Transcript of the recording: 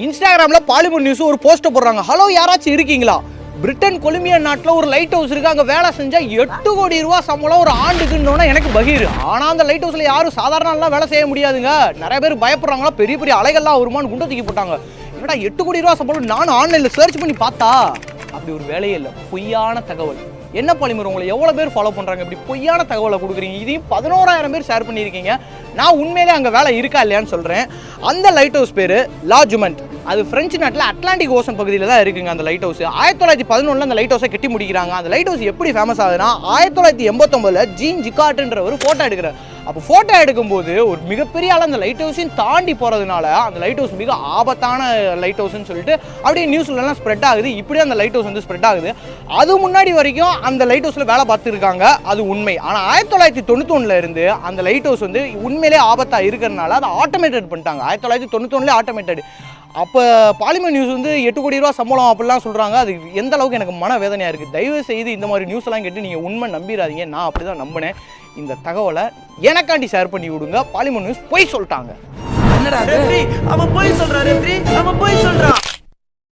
இன்ஸ்டாகிராமில் polymer news ஒரு போஸ்ட்டை போடுறாங்க. ஹலோ யாராச்சும் இருக்கீங்களா? பிரிட்டன் கொலம்பியா நாட்டில் ஒரு லைட் ஹவுஸ் இருக்குது. அங்கே வேலை செஞ்சால் 8 கோடி ரூபா சம்பளம் ஒரு ஆண்டுக்குன்னு எனக்கு பகீர். ஆனால் அந்த லைட் ஹவுஸில் யாரும் சாதாரணலாம் வேலை செய்ய முடியாதுங்க. நிறைய பேர் பயப்படுறாங்களா, பெரிய பெரிய அலைகள்லாம் வருமானு குண்டை தூக்கி போட்டாங்க. என்னடா 8 கோடி ரூபா சம்பளம்? நானும் ஆன்லைனில் சர்ச் பண்ணி பார்த்தா அப்படி ஒரு வேலையே இல்லை. பொய்யான தகவல். என்ன பாலிமர், உங்களை எவ்வளோ பேர் ஃபாலோ பண்ணுறாங்க? இப்படி பொய்யான தகவலை கொடுக்குறீங்க. இதையும் 11,000 பேர் ஷேர் பண்ணியிருக்கீங்க. நான் உண்மையிலே அங்கே வேலை இருக்கா இல்லையான்னு சொல்கிறேன். அந்த லைட் ஹவுஸ் பேர் லா ஜுமெண்ட். அது பிரெஞ்சு நாட்டில் அட்லாண்டிக் ஓசன் பகுதியில் தான் இருக்குங்க அந்த லைட் ஹவுஸ். 1911 அந்த லைட் ஹவுஸை கட்டி முடிக்கிறாங்க. அந்த லைட் ஹவுஸ் எப்படி ஃபேமஸ் ஆகுதுன்னா, 1989 ஜீன் ஜிகார்ட்ன்ற ஒரு ஃபோட்டோ எடுக்கிறார். அப்போ ஃபோட்டோ எடுக்கும்போது ஒரு மிகப்பெரிய ஆள் அந்த லைட் ஹவுஸையும் தாண்டி போகிறதுனால அந்த லைட் ஹவுஸ் மிக ஆபத்தான லைட் ஹவுஸ்ன்னு சொல்லிட்டு அப்படியே நியூஸ்லலாம் ஸ்ப்ரெட் ஆகுது. இப்படியே அந்த லைட் ஹவுஸ் வந்து ஸ்ப்ரெட் ஆகுது. அது முன்னாடி வரைக்கும் அந்த லைட் ஹவுஸில் வேலை பார்த்துருக்காங்க, அது உண்மை. ஆனால் 1991 இருந்து அந்த லைட் ஹவுஸ் வந்து உண்மையிலே ஆபத்தாக இருக்கிறதுனால அதை ஆட்டோமேட்டட் பண்ணிட்டாங்க. 1991 ஆட்டோமேட்டட். அப்போ பாலிமர் நியூஸ் வந்து 8 கோடி ரூபா சம்பளம் அப்படிலாம் சொல்கிறாங்க. அது எந்த அளவுக்கு எனக்கு மன வேதனையாக இருக்குது. தயவு செய்து இந்த மாதிரி நியூஸ்லாம் கேட்டு நீங்கள் உண்மை நம்பிடாதீங்க. நான் அப்படி தான் நம்பினேன். இந்த தகவலை எனக்காண்டி ஷேர் பண்ணி விடுங்க. பாலிமர் நியூஸ் பொய் சொல்லிட்டாங்க. என்னடா அவன் பொய் சொல்றான், அவன் பொய் சொல்றான்.